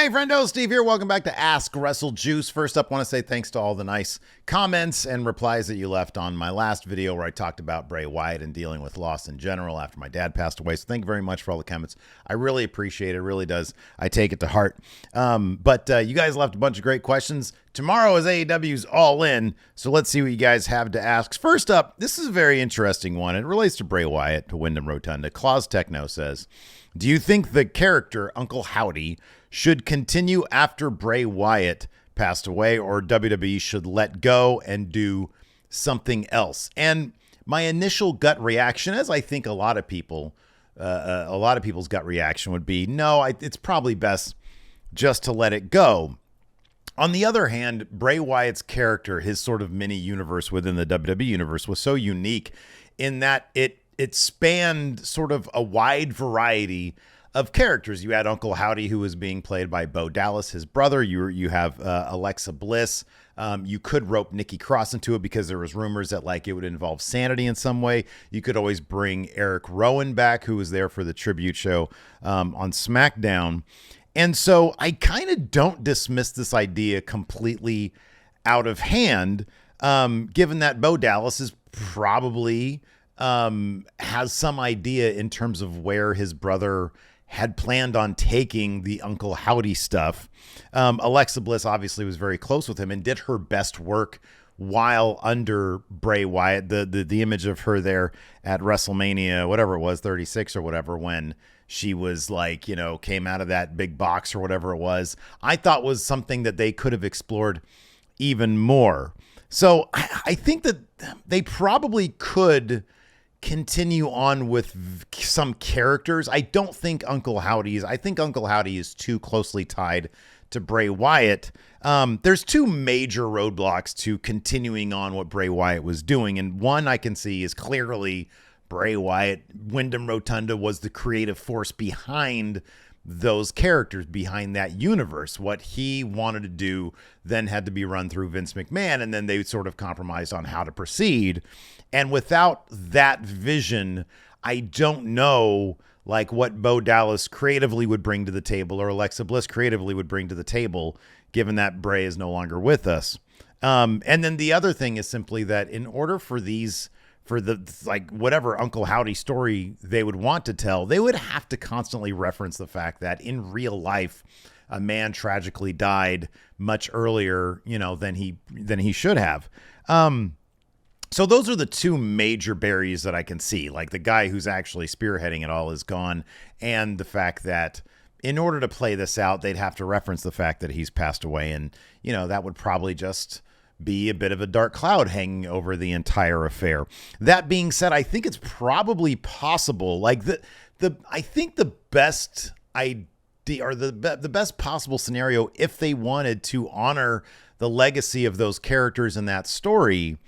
Hey friendo, Steve here. Welcome back to Ask WrestleJuice. First up, I want to say thanks to all the nice comments and replies that you left on my last video where I talked about Bray Wyatt and dealing with loss in general after my dad passed away. So thank you very much for all the comments. I really appreciate it. It really does. I take it to heart. But you guys left a bunch of great questions. Tomorrow is AEW's All In, so let's see what you guys have to ask. First up, this is a very interesting one. It relates to Bray Wyatt, to Wyndham Rotunda. Claus Techno says, do you think the character Uncle Howdy should continue after Bray Wyatt passed away, or WWE should let go and do something else? And my initial gut reaction, as I think a lot of people's gut reaction would be, no, it's probably best just to let it go. On the other hand, Bray Wyatt's character, his sort of mini universe within the WWE universe, was so unique in that it spanned sort of a wide variety of characters. You had Uncle Howdy, who was being played by Bo Dallas, his brother. You have Alexa Bliss. You could rope Nikki Cross into it because there was rumors that like it would involve sanity in some way. You could always bring Eric Rowan back, who was there for the tribute show on SmackDown. And so I kind of don't dismiss this idea completely out of hand, given that Bo Dallas is probably has some idea in terms of where his brother had planned on taking the Uncle Howdy stuff. Alexa Bliss obviously was very close with him and did her best work while under Bray Wyatt. The image of her there at WrestleMania, whatever it was, 36 or whatever, when she was like, you know, came out of that big box or whatever it was, I thought was something that they could have explored even more. So I think that they probably could continue on with some characters. I don't think Uncle Howdy is. I think Uncle Howdy is too closely tied to Bray Wyatt. There's two major roadblocks to continuing on what Bray Wyatt was doing. And one I can see is clearly Bray Wyatt. Wyndham Rotunda was the creative force behind those characters, behind that universe. What he wanted to do then had to be run through Vince McMahon, and then they sort of compromised on how to proceed. And without that vision, I don't know like what Bo Dallas creatively would bring to the table, or Alexa Bliss creatively would bring to the table, given that Bray is no longer with us. And then the other thing is simply that in order for the like whatever Uncle Howdy story they would want to tell, they would have to constantly reference the fact that in real life, a man tragically died much earlier, you know, than he should have. So those are the two major barriers that I can see. Like the guy who's actually spearheading it all is gone, and the fact that in order to play this out, they'd have to reference the fact that he's passed away, and you know that would probably just be a bit of a dark cloud hanging over the entire affair. That being said, I think it's probably possible. Like I think the best idea, or the best possible scenario, if they wanted to honor the legacy of those characters in that story,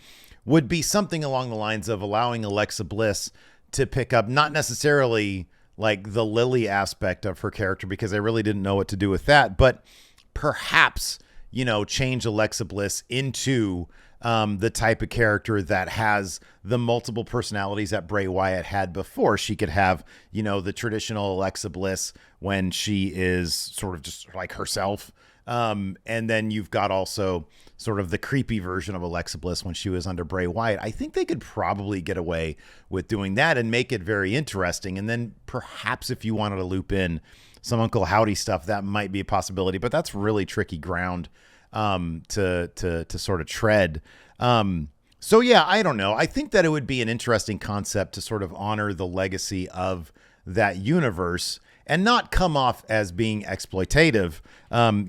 would be something along the lines of allowing Alexa Bliss to pick up, not necessarily like the Lily aspect of her character, because I really didn't know what to do with that, but perhaps, you know, change Alexa Bliss into the type of character that has the multiple personalities that Bray Wyatt had before. She could have, you know, the traditional Alexa Bliss when she is sort of just like herself. And then you've got also sort of the creepy version of Alexa Bliss when she was under Bray Wyatt. I think they could probably get away with doing that and make it very interesting. And then perhaps if you wanted to loop in some Uncle Howdy stuff, that might be a possibility, but that's really tricky ground to sort of tread. So yeah, I don't know. I think that it would be an interesting concept to sort of honor the legacy of that universe and not come off as being exploitative,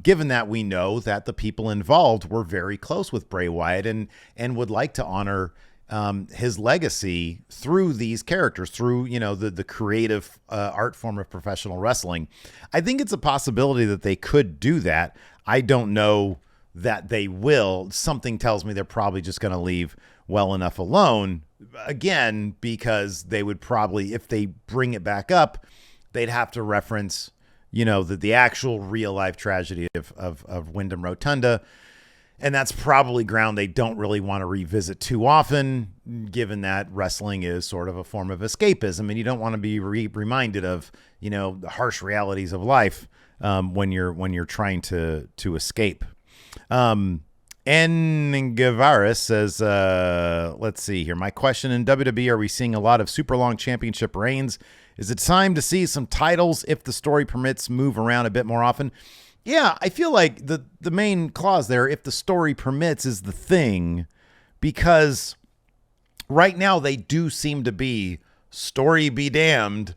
given that we know that the people involved were very close with Bray Wyatt and would like to honor his legacy through these characters, through, you know, the creative art form of professional wrestling. I think it's a possibility that they could do that. I don't know that they will. Something tells me they're probably just going to leave well enough alone, again, because they would probably, if they bring it back up, they'd have to reference, you know, the actual real life tragedy of Wyndham Rotunda. And that's probably ground they don't really want to revisit too often, given that wrestling is sort of a form of escapism, and you don't want to be reminded of, you know, the harsh realities of life when you're trying to escape. N. Guevara says, let's see here. My question, in WWE, are we seeing a lot of super long championship reigns? Is it time to see some titles, if the story permits, move around a bit more often? Yeah, I feel like the main clause there, if the story permits, is the thing, because right now they do seem to be, story be damned,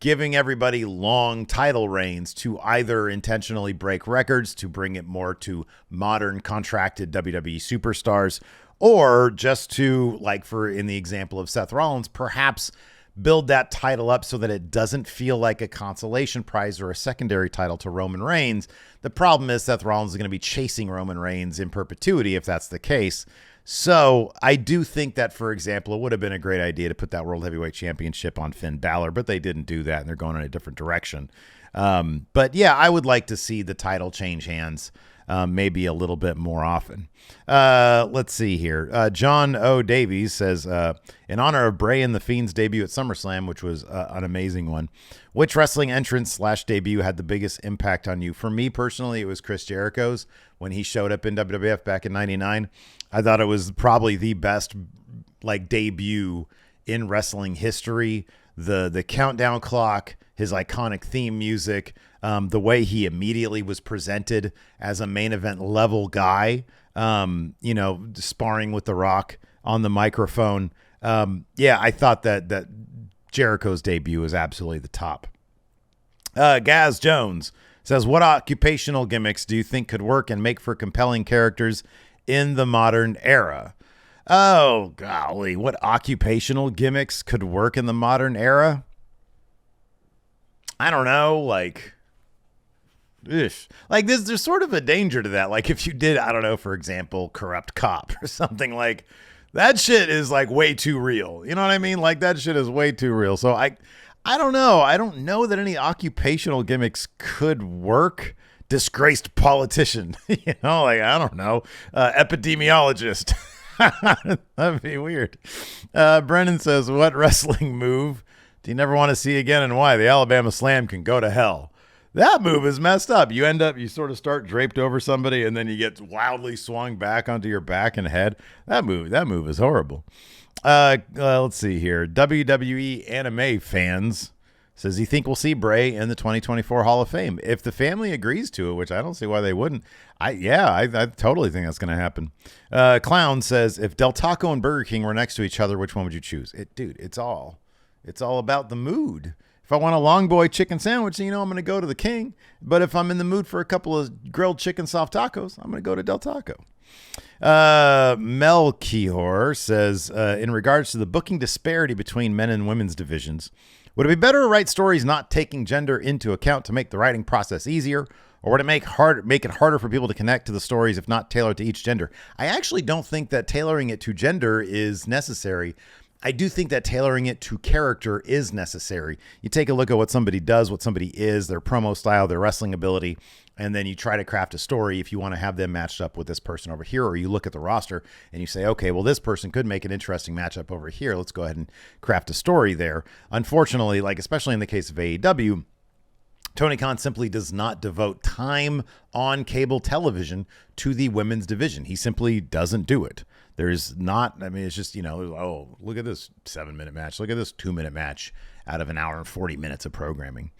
giving everybody long title reigns to either intentionally break records, to bring it more to modern contracted WWE superstars, or just to, like for in the example of Seth Rollins, perhaps build that title up so that it doesn't feel like a consolation prize or a secondary title to Roman Reigns. The problem is Seth Rollins is going to be chasing Roman Reigns in perpetuity if that's the case. So I do think that, for example, it would have been a great idea to put that World Heavyweight Championship on Finn Balor, but they didn't do that, and they're going in a different direction. But yeah, I would like to see the title change hands maybe a little bit more often. Let's see here. John O. Davies says, in honor of Bray and The Fiend's debut at SummerSlam, which was an amazing one, which wrestling entrance / debut had the biggest impact on you? For me personally, it was Chris Jericho's when he showed up in WWF back in '99. I thought it was probably the best debut in wrestling history. The countdown clock, his iconic theme music, the way he immediately was presented as a main event level guy, sparring with The Rock on the microphone. Yeah, I thought that Jericho's debut was absolutely the top. Gaz Jones says, what occupational gimmicks do you think could work and make for compelling characters in the modern era? Oh, golly, what occupational gimmicks could work in the modern era? I don't know, there's sort of a danger to that. Like if you did, I don't know, for example, Corrupt Cop or something, like that shit is way too real. You know what I mean? Like that shit is way too real. So I don't know. I don't know that any occupational gimmicks could work. Disgraced politician, I don't know, epidemiologist. That'd be weird. Brennan says, what wrestling move do you never want to see again and why? The Alabama Slam can go to hell. That move is messed up. You sort of start draped over somebody and then you get wildly swung back onto your back and head. That move is horrible. Let's see here. WWE anime fans says, you think we'll see Bray in the 2024 Hall of Fame? If the family agrees to it, which I don't see why they wouldn't. I totally think that's going to happen. Clown says, if Del Taco and Burger King were next to each other, which one would you choose? It's all about the mood. If I want a long boy chicken sandwich, I'm going to go to the King. But if I'm in the mood for a couple of grilled chicken soft tacos, I'm going to go to Del Taco. Mel Kihor says, in regards to the booking disparity between men and women's divisions, would it be better to write stories not taking gender into account to make the writing process easier? Or would it make it harder for people to connect to the stories if not tailored to each gender? I actually don't think that tailoring it to gender is necessary. I do think that tailoring it to character is necessary. You take a look at what somebody does, what somebody is, their promo style, their wrestling ability, and then you try to craft a story if you want to have them matched up with this person over here, or you look at the roster and you say, okay, well, this person could make an interesting matchup over here. Let's go ahead and craft a story there. Unfortunately, especially in the case of AEW, Tony Khan simply does not devote time on cable television to the women's division. He simply doesn't do it. There's not, it's just, oh, look at this 7-minute match. Look at this 2-minute match out of an hour and 40 minutes of programming.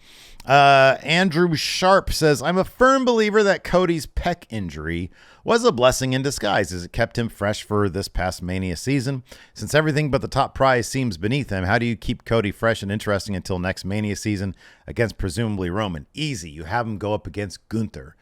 Andrew Sharp says, I'm a firm believer that Cody's pec injury was a blessing in disguise as it kept him fresh for this past Mania season. Since everything but the top prize seems beneath him, how do you keep Cody fresh and interesting until next Mania season against presumably Roman? Easy. You have him go up against Gunther.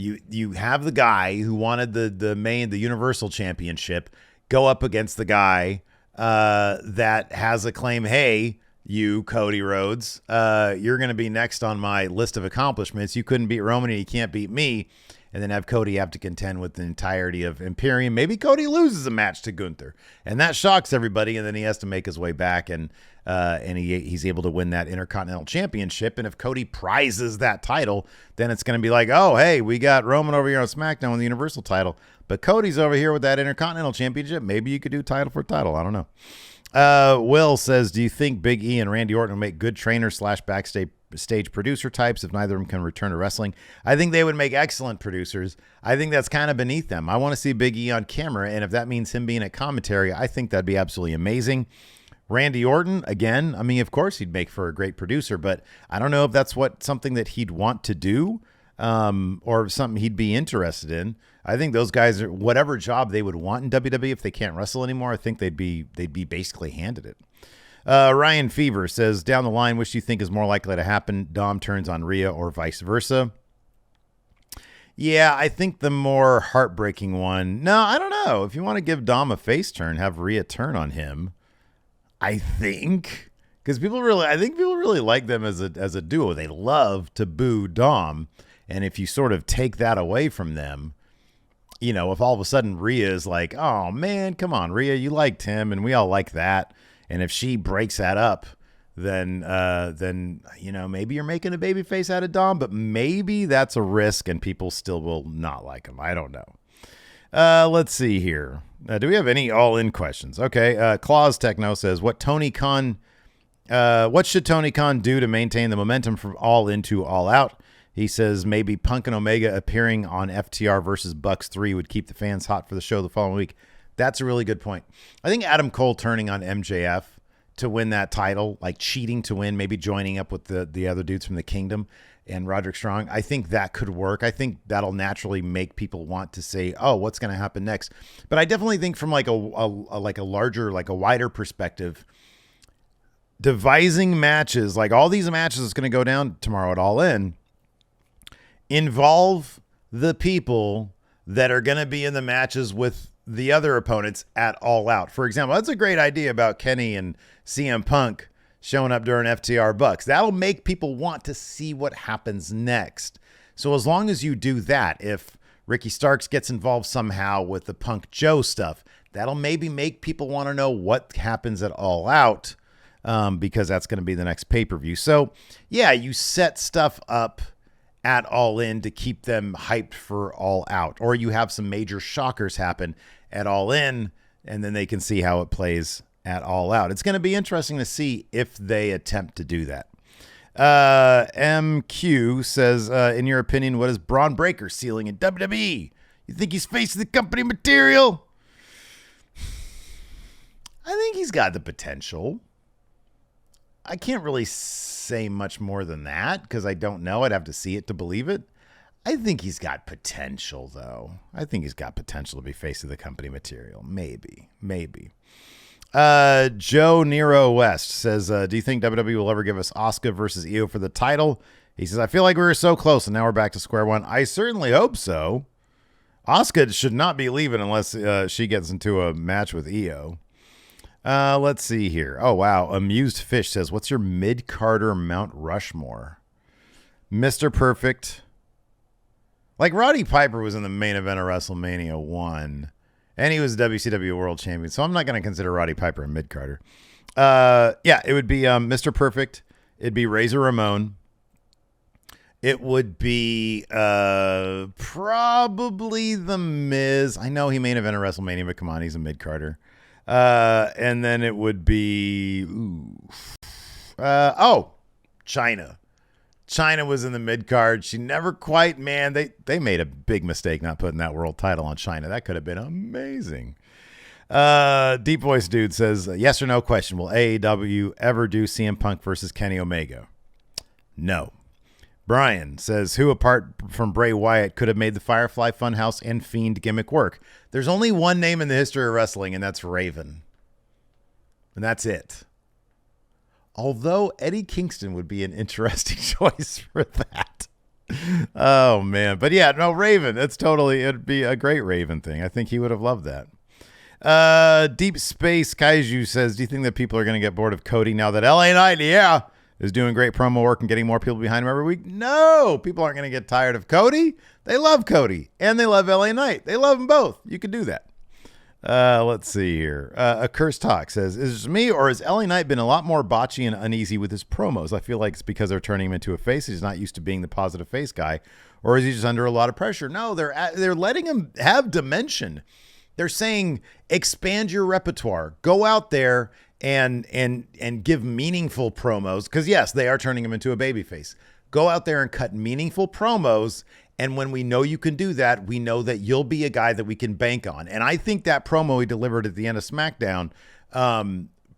You have the guy who wanted the Universal Championship go up against the guy that has a claim, hey, you, Cody Rhodes, you're going to be next on my list of accomplishments. You couldn't beat Roman and you can't beat me. And then have Cody have to contend with the entirety of Imperium. Maybe Cody loses a match to Gunther, and that shocks everybody. And then he has to make his way back, and he's able to win that Intercontinental Championship. And if Cody prizes that title, then it's going to be like, oh, hey, we got Roman over here on SmackDown with the Universal title, but Cody's over here with that Intercontinental Championship. Maybe you could do title for title. I don't know. Will says, do you think Big E and Randy Orton will make good trainer / backstage producer types if neither of them can return to wrestling? I think they would make excellent producers. I think that's kind of beneath them. I want to see Big E on camera, and if that means him being at commentary, I think that'd be absolutely amazing. Randy Orton, again, I mean, of course he'd make for a great producer, but I don't know if that's something that he'd want to do or something he'd be interested in. I think those guys, are whatever job they would want in WWE, if they can't wrestle anymore, I think they'd be basically handed it. Ryan Fever says, down the line, which do you think is more likely to happen? Dom turns on Rhea or vice versa? Yeah, I think the more heartbreaking one. No, I don't know. If you want to give Dom a face turn, have Rhea turn on him. I think because I think people really like them as a duo. They love to boo Dom, and if you sort of take that away from them, you know, if all of a sudden Rhea is like, oh man, come on, Rhea, you liked him, and we all like that. And if she breaks that up, then you know, maybe you're making a babyface out of Dom, but maybe that's a risk, and people still will not like him. I don't know. Let's see here. Do we have any all-in questions? Okay. Claus Techno says, what should Tony Khan do to maintain the momentum from All In to All Out? He says maybe Punk and Omega appearing on FTR versus Bucks 3 would keep the fans hot for the show the following week. That's a really good point. I think Adam Cole turning on MJF to win that title, like cheating to win, maybe joining up with the other dudes from the Kingdom and Roderick Strong, I think that could work. I think that'll naturally make people want to say, oh, what's going to happen next? But I definitely think from like a larger, like a wider perspective, devising matches, like all these matches that's going to go down tomorrow at All In, involve the people that are going to be in the matches with the other opponents at All Out. For example, that's a great idea about Kenny and CM Punk showing up during FTR Bucks. That'll make people want to see what happens next. So as long as you do that, if Ricky Starks gets involved somehow with the Punk Joe stuff, that'll maybe make people want to know what happens at All Out, because that's going to be the next pay-per-view. So yeah, you set stuff up at All In to keep them hyped for All Out, or you have some major shockers happen at All In, and then they can see how it plays at All Out. It's going to be interesting to see if they attempt to do that. MQ says, in your opinion, what is Braun Breaker's ceiling in WWE? You think he's facing the company material? I think he's got the potential. I can't really say much more than that because I don't know. I'd have to see it to believe it. I think he's got potential, though. I think he's got potential to be face of the company material. Maybe. Joe Nero West says, do you think WWE will ever give us Asuka versus Io for the title? He says, I feel like we were so close and now we're back to square one. I certainly hope so. Asuka should not be leaving unless she gets into a match with Io. Let's see here. Oh, wow. Amused Fish says, what's your mid-Carter Mount Rushmore? Mr. Perfect. Like Roddy Piper was in the main event of WrestleMania 1, and he was WCW World Champion, so I'm not going to consider Roddy Piper a mid-Carter. Yeah, it would be Mr. Perfect. It'd be Razor Ramon. It would be probably The Miz. I know he main evented WrestleMania, but come on, he's a mid-Carter. And then it would be Chyna. Chyna was in the mid-card. She never quite, man, they made a big mistake not putting that world title on Chyna. That could have been amazing. Deep Voice Dude says, yes or no question, will AEW ever do CM Punk versus Kenny Omega? No. Brian says, who apart from Bray Wyatt could have made the Firefly Funhouse and Fiend gimmick work? There's only one name in the history of wrestling, and that's Raven. And that's it. Although Eddie Kingston would be an interesting choice for that. Oh, man. But yeah, no, Raven. It'd be a great Raven thing. I think he would have loved that. Deep Space Kaiju says, do you think that people are going to get bored of Cody now that LA Knight, is doing great promo work and getting more people behind him every week? No, people aren't going to get tired of Cody. They love Cody, and they love LA Knight. They love them both. You could do that. Let's see here. A Curse Talk says, is it me or has LA Knight been a lot more botchy and uneasy with his promos? I feel like it's because they're turning him into a face. He's not used to being the positive face guy, or is he just under a lot of pressure? No, they're letting him have dimension. They're saying, expand your repertoire. Go out there and give meaningful promos, because yes, they are turning him into a babyface. Go out there and cut meaningful promos, and when we know you can do that, we know that you'll be a guy that we can bank on. And I think that promo he delivered at the end of SmackDown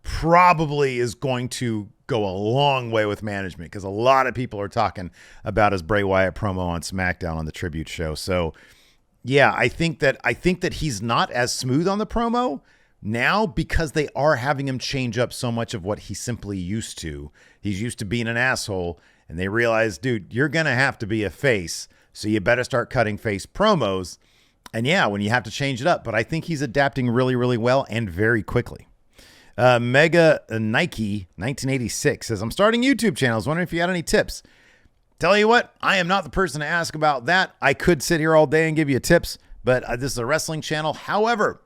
probably is going to go a long way with management, because a lot of people are talking about his Bray Wyatt promo on SmackDown on the tribute show. So yeah, I think that he's not as smooth on the promo now, because they are having him change up so much of what he's simply used to. He's used to being an asshole, and they realize, dude, you're going to have to be a face, so you better start cutting face promos. And yeah, when you have to change it up, but I think he's adapting really, really well and very quickly. Mega Nike 1986 says, I'm starting YouTube channels. Wondering if you had any tips. Tell you what, I am not the person to ask about that. I could sit here all day and give you tips, but this is a wrestling channel. However,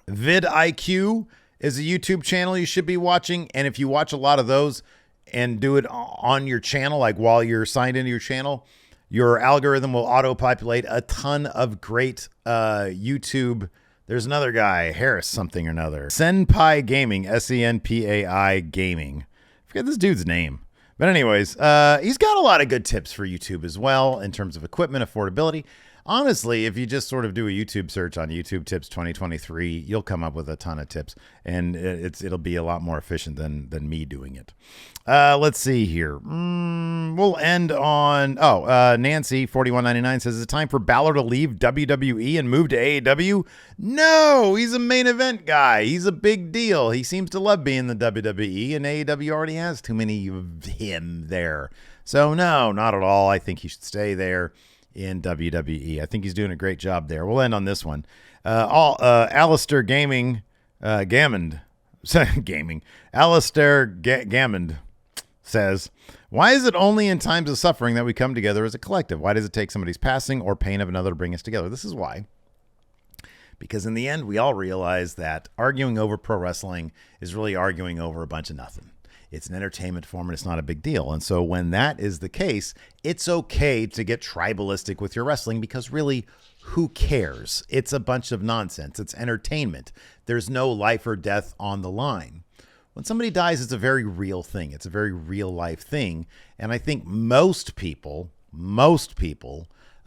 vidIQ is a YouTube channel you should be watching. And if you watch a lot of those and do it on your channel, like while you're signed into your channel, your algorithm will auto-populate a ton of great YouTube. There's another guy, Harris something or another. Senpai Gaming, Senpai Gaming. Forget this dude's name. But anyways, he's got a lot of good tips for YouTube as well in terms of equipment, affordability. Honestly, if you just sort of do a YouTube search on YouTube Tips 2023, you'll come up with a ton of tips, and it'll be a lot more efficient than me doing it. Let's see here. We'll end on, Nancy 4199 says, is it time for Balor to leave WWE and move to AEW? No, he's a main event guy. He's a big deal. He seems to love being the WWE, and AEW already has too many of him there. So no, not at all. I think he should stay there in WWE. I think he's doing a great job there. We'll end on this one. Alistair Gammond. Alistair Gammond says, why is it only in times of suffering that we come together as a collective? Why does it take somebody's passing or pain of another to bring us together? This is why. Because in the end, we all realize that arguing over pro wrestling is really arguing over a bunch of nothing. It's an entertainment form, and it's not a big deal. And so when that is the case, it's okay to get tribalistic with your wrestling, because really, who cares? It's a bunch of nonsense. It's entertainment. There's no life or death on the line. When somebody dies, it's a very real thing. It's a very real life thing. And I think most people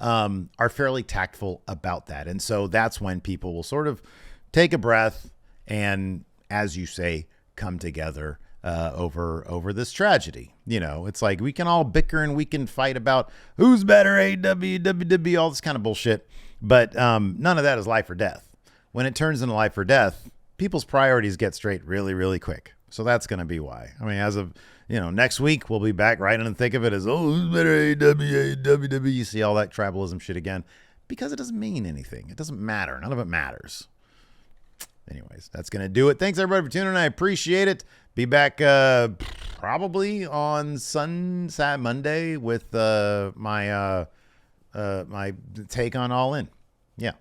are fairly tactful about that. And so that's when people will sort of take a breath and, as you say, come together over this tragedy. You know, it's like we can all bicker and we can fight about who's better, AEW, WWE, all this kind of bullshit. But none of that is life or death. When it turns into life or death, people's priorities get straight really, really quick. So that's going to be why. I mean, as of, next week, we'll be back right in the thick of it as, who's better, AEW, WWE. You see all that tribalism shit again, because it doesn't mean anything. It doesn't matter. None of it matters. Anyways, that's going to do it. Thanks, everybody, for tuning in. I appreciate it. Be back probably on Monday with my take on All In. Yeah.